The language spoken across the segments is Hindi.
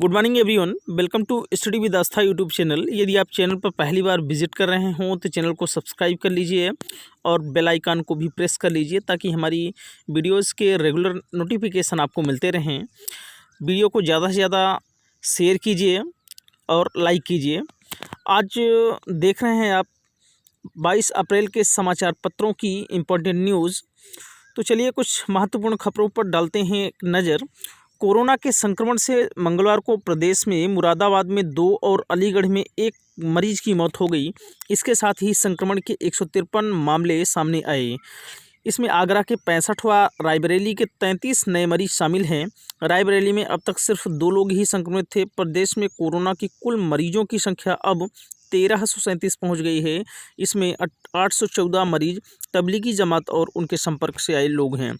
Good morning everyone, welcome to study with Aastha YouTube channel. यदि आप चैनल पर पहली बार विजिट कर रहे हों तो चैनल को सब्सक्राइब कर लीजिए और बेल आइकन को भी प्रेस कर लीजिए ताकि हमारी वीडियोस के रेगुलर नोटिफिकेशन आपको मिलते रहें। वीडियो को ज़्यादा से ज़्यादा शेयर कीजिए और लाइक कीजिए। आज देख रहे हैं आप 22 अप्रैल के समाचार पत्रों की इम्पोर्टेंट न्यूज़। तो चलिए कुछ महत्वपूर्ण खबरों पर डालते हैं एक नज़र। कोरोना के संक्रमण से मंगलवार को प्रदेश में मुरादाबाद में 2 और अलीगढ़ में 1 मरीज की मौत हो गई। इसके साथ ही संक्रमण के 153 मामले सामने आए। इसमें आगरा के 65 व रायबरेली के 33 नए मरीज शामिल हैं। रायबरेली में अब तक सिर्फ 2 लोग ही संक्रमित थे। प्रदेश में कोरोना की कुल मरीजों की संख्या अब 1337 पहुंच गई है। इसमें 814 मरीज तबलीगी जमात और उनके संपर्क से आए लोग हैं।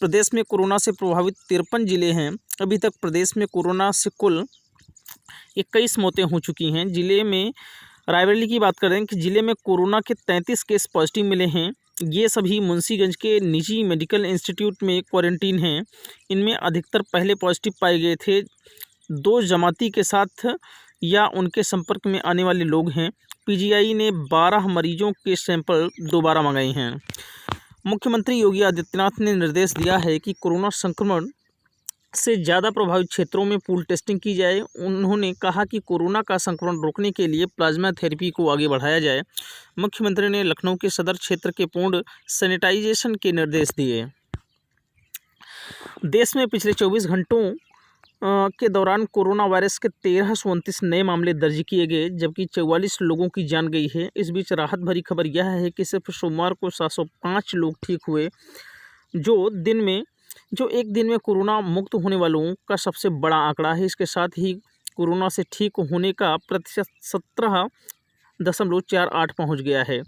प्रदेश में कोरोना से प्रभावित 53 जिले हैं। अभी तक प्रदेश में कोरोना से कुल 21 मौतें हो चुकी हैं। जिले में रायबरेली की बात करें कि जिले में कोरोना के 33 केस पॉजिटिव मिले हैं। ये सभी मुंशीगंज के निजी मेडिकल इंस्टीट्यूट में क्वारंटीन हैं। इनमें अधिकतर पहले पॉजिटिव पाए गए थे। 2 जमाती के साथ या उनके संपर्क में आने वाले लोग हैं। पीजीआई ने 12 मरीजों के सैंपल दोबारा मंगाए हैं। मुख्यमंत्री योगी आदित्यनाथ ने निर्देश दिया है कि कोरोना संक्रमण से ज़्यादा प्रभावित क्षेत्रों में पूल टेस्टिंग की जाए। उन्होंने कहा कि कोरोना का संक्रमण रोकने के लिए प्लाज्मा थेरेपी को आगे बढ़ाया जाए। मुख्यमंत्री ने लखनऊ के सदर क्षेत्र के पूर्ण सैनिटाइजेशन के निर्देश दिए। देश में पिछले 24 घंटों के दौरान कोरोना वायरस के 1329 नए मामले दर्ज किए गए, जबकि 44 लोगों की जान गई है। इस बीच राहत भरी खबर यह है कि सिर्फ सोमवार को 705 लोग ठीक हुए, जो एक दिन में कोरोना मुक्त होने वालों का सबसे बड़ा आंकड़ा है। इसके साथ ही कोरोना से ठीक होने का प्रतिशत 17.48 पहुँच गया है।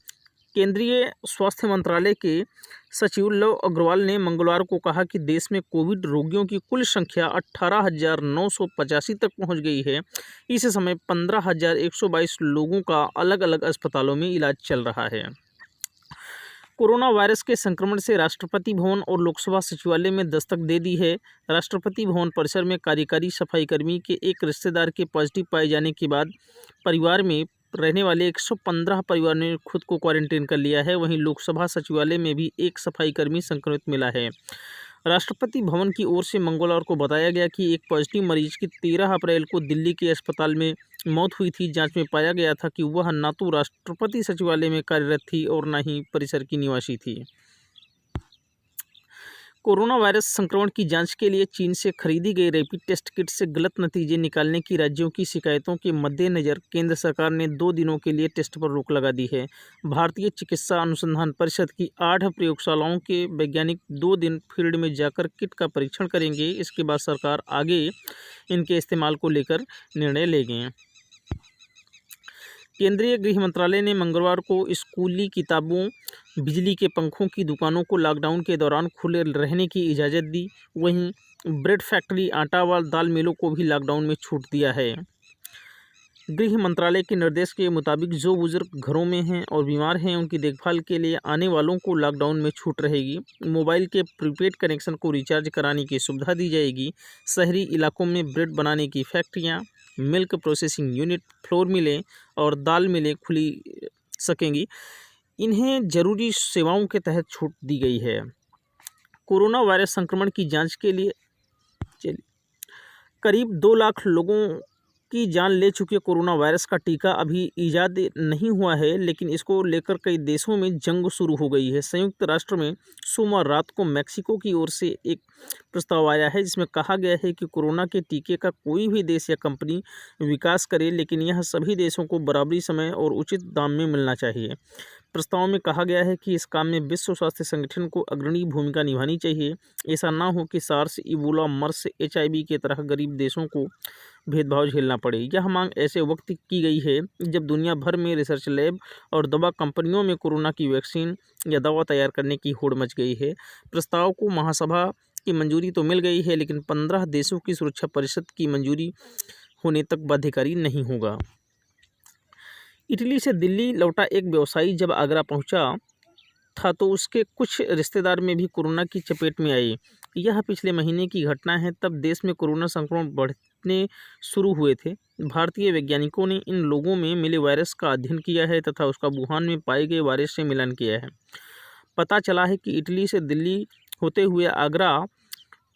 केंद्रीय स्वास्थ्य मंत्रालय के सचिव लव अग्रवाल ने मंगलवार को कहा कि देश में कोविड रोगियों की कुल संख्या 18,985 तक पहुंच गई है। इस समय 15,122 लोगों का अलग अलग अस्पतालों में इलाज चल रहा है। कोरोना वायरस के संक्रमण से राष्ट्रपति भवन और लोकसभा सचिवालय में दस्तक दे दी है। राष्ट्रपति भवन परिसर में कार्यकारी सफाईकर्मी के एक रिश्तेदार के पॉजिटिव पाए जाने के बाद परिवार में रहने वाले 115 परिवार ने खुद को क्वारंटीन कर लिया है। वहीं लोकसभा सचिवालय में भी एक सफाईकर्मी संक्रमित मिला है। राष्ट्रपति भवन की ओर से मंगलवार को बताया गया कि एक पॉजिटिव मरीज की 13 अप्रैल को दिल्ली के अस्पताल में मौत हुई थी। जांच में पाया गया था कि वह न तो राष्ट्रपति सचिवालय में कार्यरत थी और न ही परिसर की निवासी थी। कोरोना वायरस संक्रमण की जांच के लिए चीन से खरीदी गई रैपिड टेस्ट किट से गलत नतीजे निकालने की राज्यों की शिकायतों के मद्देनज़र केंद्र सरकार ने 2 दिनों के लिए टेस्ट पर रोक लगा दी है। भारतीय चिकित्सा अनुसंधान परिषद की 8 प्रयोगशालाओं के वैज्ञानिक 2 दिन फील्ड में जाकर किट का परीक्षण करेंगे। इसके बाद सरकार आगे इनके इस्तेमाल को लेकर निर्णय लेंगे। केंद्रीय गृह मंत्रालय ने मंगलवार को स्कूली किताबों, बिजली के पंखों की दुकानों को लॉकडाउन के दौरान खुले रहने की इजाज़त दी। वहीं ब्रेड फैक्ट्री, आटा व दाल मिलों को भी लॉकडाउन में छूट दिया है। गृह मंत्रालय के निर्देश के मुताबिक जो बुजुर्ग घरों में हैं और बीमार हैं, उनकी देखभाल के लिए आने वालों को लॉकडाउन में छूट रहेगी। मोबाइल के प्रीपेड कनेक्शन को रिचार्ज कराने की सुविधा दी जाएगी। शहरी इलाकों में ब्रेड बनाने की फैक्ट्रियाँ, मिल्क प्रोसेसिंग यूनिट, फ्लोर मिलें और दाल मिलें खुली सकेंगी। इन्हें ज़रूरी सेवाओं के तहत छूट दी गई है। कोरोना वायरस संक्रमण की जांच के लिए करीब 2 लाख लोगों की जान ले चुके कोरोना वायरस का टीका अभी ईजाद नहीं हुआ है, लेकिन इसको लेकर कई देशों में जंग शुरू हो गई है। संयुक्त राष्ट्र में सोमवार रात को मैक्सिको की ओर से एक प्रस्ताव आया है जिसमें कहा गया है कि कोरोना के टीके का कोई भी देश या कंपनी विकास करे, लेकिन यह सभी देशों को बराबरी समय और उचित दाम में मिलना चाहिए। प्रस्ताव में कहा गया है कि इस काम में विश्व स्वास्थ्य संगठन को अग्रणी भूमिका निभानी चाहिए। ऐसा ना हो कि सार्स, इबोला, मर्स, HIV के तरह गरीब देशों को भेदभाव झेलना पड़े। यह मांग ऐसे वक्त की गई है जब दुनिया भर में रिसर्च लैब और दवा कंपनियों में कोरोना की वैक्सीन या दवा तैयार करने की होड़ मच गई है। प्रस्ताव को महासभा की मंजूरी तो मिल गई है, लेकिन 15 देशों की सुरक्षा परिषद की मंजूरी होने तक बाध्यकारी नहीं होगा। इटली से दिल्ली लौटा एक व्यवसायी जब आगरा पहुंचा था तो उसके कुछ रिश्तेदार में भी कोरोना की चपेट में आए। यह पिछले महीने की घटना है। तब देश में कोरोना संक्रमण बचने शुरू हुए थे। भारतीय वैज्ञानिकों ने इन लोगों में मिले वायरस का अध्ययन किया है तथा उसका वुहान में पाए गए वायरस से मिलान किया है। पता चला है कि इटली से दिल्ली होते हुए आगरा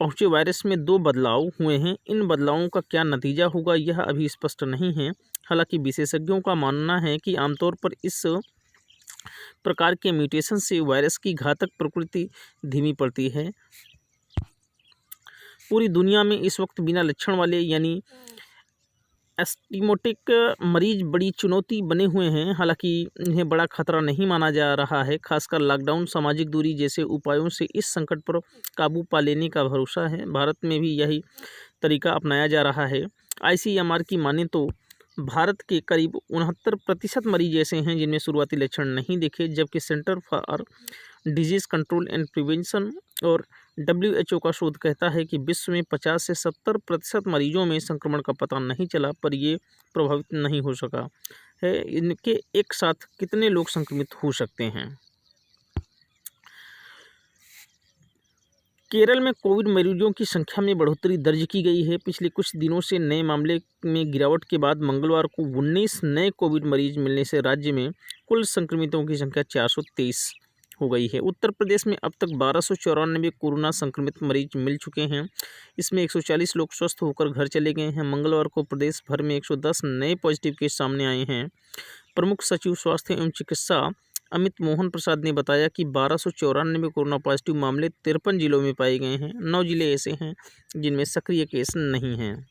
पहुंचे वायरस में 2 बदलाव हुए हैं। इन बदलावों का क्या नतीजा होगा यह अभी स्पष्ट नहीं है। हालांकि विशेषज्ञों का मानना है कि आमतौर पर इस प्रकार के म्यूटेशन से वायरस की घातक प्रकृति धीमी पड़ती है। पूरी दुनिया में इस वक्त बिना लक्षण वाले यानी एसिम्प्टोमेटिक मरीज बड़ी चुनौती बने हुए हैं। हालांकि इन्हें बड़ा खतरा नहीं माना जा रहा है। खासकर लॉकडाउन, सामाजिक दूरी जैसे उपायों से इस संकट पर काबू पा लेने का भरोसा है। भारत में भी यही तरीका अपनाया जा रहा है। ICMR की माने तो भारत के करीब 69% मरीज ऐसे हैं जिनमें शुरुआती लक्षण नहीं दिखे, जबकि centre for disease control and prevention और WHO का शोध कहता है कि विश्व में 50 से 70% मरीजों में संक्रमण का पता नहीं चला, पर ये प्रभावित नहीं हो सका है इनके एक साथ कितने लोग संक्रमित हो सकते हैं। केरल में कोविड मरीजों की संख्या में बढ़ोतरी दर्ज की गई है। पिछले कुछ दिनों से नए मामले में गिरावट के बाद मंगलवार को 19 नए कोविड मरीज मिलने से राज्य में कुल संक्रमितों की संख्या 423 हो गई है। उत्तर प्रदेश में अब तक 1294 कोरोना संक्रमित मरीज मिल चुके हैं। इसमें 140 लोग स्वस्थ होकर घर चले गए हैं। मंगलवार को प्रदेश भर में 110 नए पॉजिटिव केस सामने आए हैं। प्रमुख सचिव स्वास्थ्य एवं चिकित्सा अमित मोहन प्रसाद ने बताया कि 1294 कोरोना पॉजिटिव मामले 53 जिलों में पाए गए हैं। 9 जिले ऐसे हैं जिनमें सक्रिय केस नहीं हैं।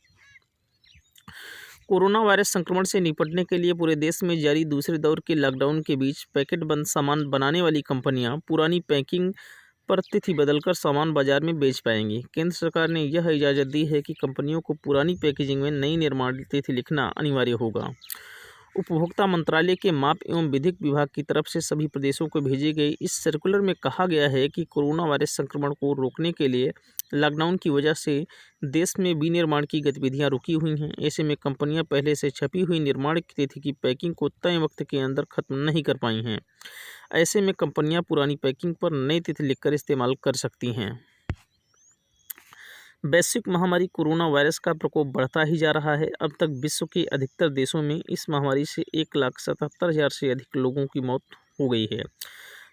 कोरोना वायरस संक्रमण से निपटने के लिए पूरे देश में जारी दूसरे दौर के लॉकडाउन के बीच पैकेट बंद सामान बनाने वाली कंपनियां पुरानी पैकिंग पर तिथि बदलकर सामान बाजार में बेच पाएंगी। केंद्र सरकार ने यह इजाज़त दी है कि कंपनियों को पुरानी पैकेजिंग में नई निर्माण तिथि लिखना अनिवार्य होगा। उपभोक्ता मंत्रालय के माप एवं विधिक विभाग की तरफ से सभी प्रदेशों को भेजे गए इस सर्कुलर में कहा गया है कि कोरोना वायरस संक्रमण को रोकने के लिए लॉकडाउन की वजह से देश में विनिर्माण की गतिविधियां रुकी हुई हैं। ऐसे में कंपनियां पहले से छपी हुई निर्माण की तिथि की पैकिंग को तय वक्त के अंदर खत्म नहीं कर पाई हैं। ऐसे में कंपनियां पुरानी पैकिंग पर नई तिथि लिखकर इस्तेमाल कर सकती हैं। वैश्विक महामारी कोरोना वायरस का प्रकोप बढ़ता ही जा रहा है। अब तक विश्व के अधिकतर देशों में इस महामारी से 1,77,000 से अधिक लोगों की मौत हो गई है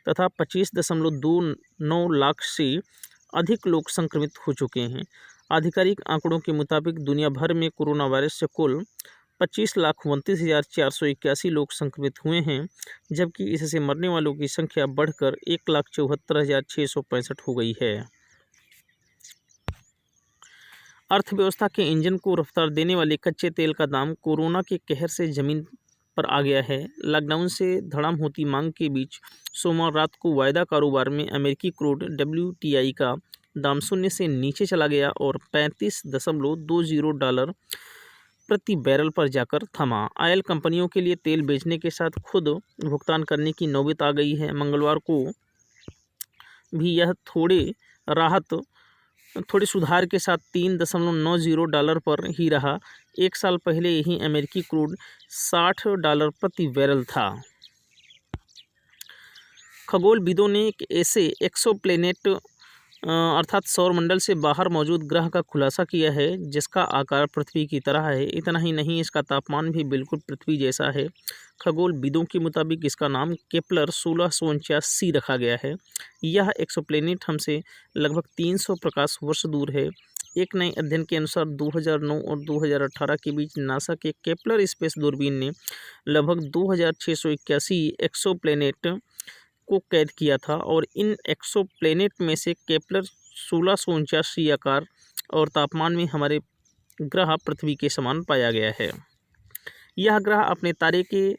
तथा 25.29 लाख से अधिक लोग संक्रमित हो चुके हैं। आधिकारिक आंकड़ों के मुताबिक दुनिया भर में कोरोना वायरस से कुल 25,29,481 लोग संक्रमित हुए हैं, जबकि इससे मरने वालों की संख्या बढ़कर 1,74,665 हो गई है। अर्थव्यवस्था के इंजन को रफ्तार देने वाले कच्चे तेल का दाम कोरोना के कहर से जमीन पर आ गया है। लॉकडाउन से धड़ाम होती मांग के बीच सोमवार रात को वायदा कारोबार में अमेरिकी क्रूड WTI का दाम शून्य से नीचे चला गया और $35.20 प्रति बैरल पर जाकर थमा। ऑयल कंपनियों के लिए तेल बेचने के साथ खुद भुगतान करने की नौबत आ गई है। मंगलवार को भी यह थोड़े सुधार के साथ $3.90 पर ही रहा। एक साल पहले यही अमेरिकी क्रूड $60 प्रति बैरल था। खगोलविदों ने एक ऐसे एक्सोप्लैनेट अर्थात सौरमंडल से बाहर मौजूद ग्रह का खुलासा किया है जिसका आकार पृथ्वी की तरह है। इतना ही नहीं, इसका तापमान भी बिल्कुल पृथ्वी जैसा है। खगोलविदों के मुताबिक इसका नाम केपलर 1649 रखा गया है। यह एक्सोप्लैनेट हमसे लगभग 300 प्रकाश वर्ष दूर है। एक नए अध्ययन के अनुसार 2009 और 2018 के बीच नासा के केपलर स्पेस दूरबीन ने लगभग 2681 एक्सोप्लैनेट को कैद किया था और इन एक्सोप्लैनेट में से केपलर 1649 आकार और तापमान में हमारे ग्रह पृथ्वी के समान पाया गया है। यह ग्रह अपने तारे के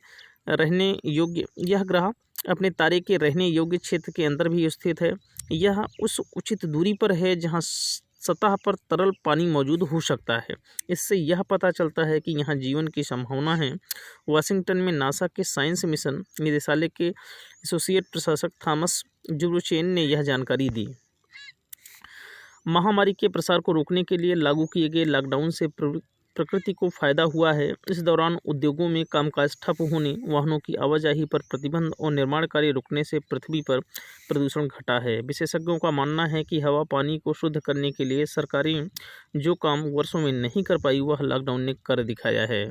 रहने योग्य क्षेत्र के अंदर भी स्थित है। यह उस उचित दूरी पर है जहां सतह पर तरल पानी मौजूद हो सकता है। इससे यह पता चलता है कि यहाँ जीवन की संभावना है। वाशिंगटन में नासा के साइंस मिशन निदेशालय के एसोसिएट प्रशासक थॉमस जुब्रुचेन ने यह जानकारी दी। महामारी के प्रसार को रोकने के लिए लागू किए गए लॉकडाउन से प्रकृति को फायदा हुआ है। इस दौरान उद्योगों में कामकाज ठप होने, वाहनों की आवाजाही पर प्रतिबंध और निर्माण कार्य रुकने से पृथ्वी पर प्रदूषण घटा है। विशेषज्ञों का मानना है कि हवा पानी को शुद्ध करने के लिए सरकारें जो काम वर्षों में नहीं कर पाई वह लॉकडाउन ने कर दिखाया है।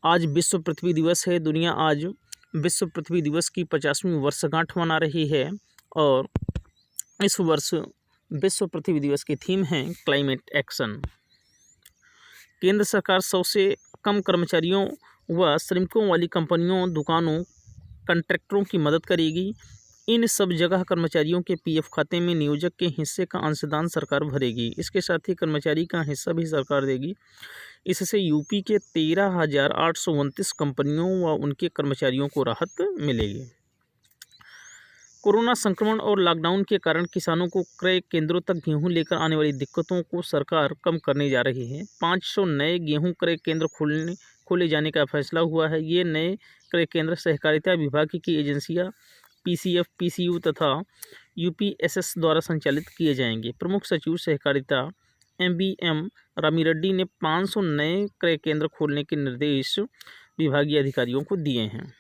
आज विश्व पृथ्वी दिवस है। दुनिया आज विश्व पृथ्वी दिवस की 50वीं वर्षगांठ मना रही है और इस वर्ष विश्व पृथ्वी दिवस की थीम है क्लाइमेट एक्शन। केंद्र सरकार 100 से कम कर्मचारियों व श्रमिकों वाली कंपनियों, दुकानों, कॉन्ट्रैक्टरों की मदद करेगी। इन सब जगह कर्मचारियों के पीएफ खाते में नियोजक के हिस्से का अंशदान सरकार भरेगी। इसके साथ ही कर्मचारी का हिस्सा भी सरकार देगी। इससे यूपी के 13,829 कंपनियों व उनके कर्मचारियों को राहत मिलेगी। कोरोना संक्रमण और लॉकडाउन के कारण किसानों को क्रय केंद्रों तक गेहूं लेकर आने वाली दिक्कतों को सरकार कम करने जा रही है। 500 नए गेहूं क्रय केंद्र खोले जाने का फैसला हुआ है। ये नए क्रय केंद्र सहकारिता विभाग की एजेंसियां पीसीएफ, पीसीयू तथा यूपीएसएस द्वारा संचालित किए जाएंगे। प्रमुख सचिव सहकारिता एमबीएम रामीरेड्डी ने 500 नए क्रय केंद्र खोलने के निर्देश विभागीय अधिकारियों को दिए हैं।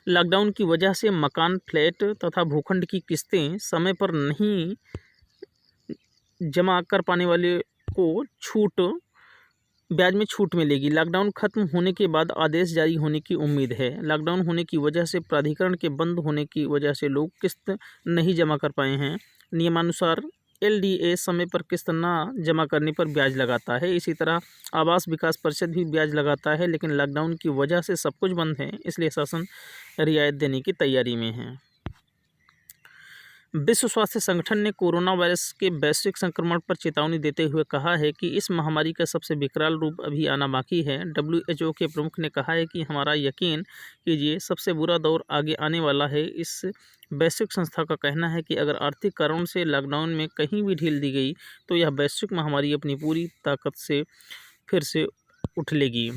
लॉकडाउन की वजह से मकान, फ्लैट तथा भूखंड की किस्तें समय पर नहीं जमा कर पाने वाले को ब्याज में छूट मिलेगी। लॉकडाउन खत्म होने के बाद आदेश जारी होने की उम्मीद है। लॉकडाउन होने की वजह से प्राधिकरण के बंद होने की वजह से लोग किस्त नहीं जमा कर पाए हैं। नियमानुसार एलडीए समय पर किस्त न जमा करने पर ब्याज लगाता है। इसी तरह आवास विकास परिषद भी ब्याज लगाता है, लेकिन लॉकडाउन की वजह से सब कुछ बंद है, इसलिए शासन रियायत देने की तैयारी में है। विश्व स्वास्थ्य संगठन ने कोरोना वायरस के वैश्विक संक्रमण पर चेतावनी देते हुए कहा है कि इस महामारी का सबसे विकराल रूप अभी आना बाकी है। WHO के प्रमुख ने कहा है कि हमारा यकीन कीजिए, सबसे बुरा दौर आगे आने वाला है। इस वैश्विक संस्था का कहना है कि अगर आर्थिक कारणों से लॉकडाउन में कहीं भी ढील दी गई तो यह वैश्विक महामारी अपनी पूरी ताकत से फिर से उठ लेगी।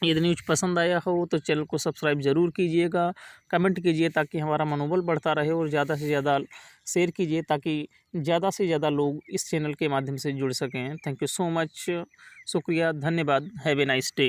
यदि न्यूज़ पसंद आया हो तो चैनल को सब्सक्राइब ज़रूर कीजिएगा, कमेंट कीजिए ताकि हमारा मनोबल बढ़ता रहे और ज़्यादा से ज़्यादा शेयर कीजिए ताकि ज़्यादा से ज़्यादा लोग इस चैनल के माध्यम से जुड़ सकें। थैंक यू सो मच, शुक्रिया, धन्यवाद, हैव ए नाइस डे।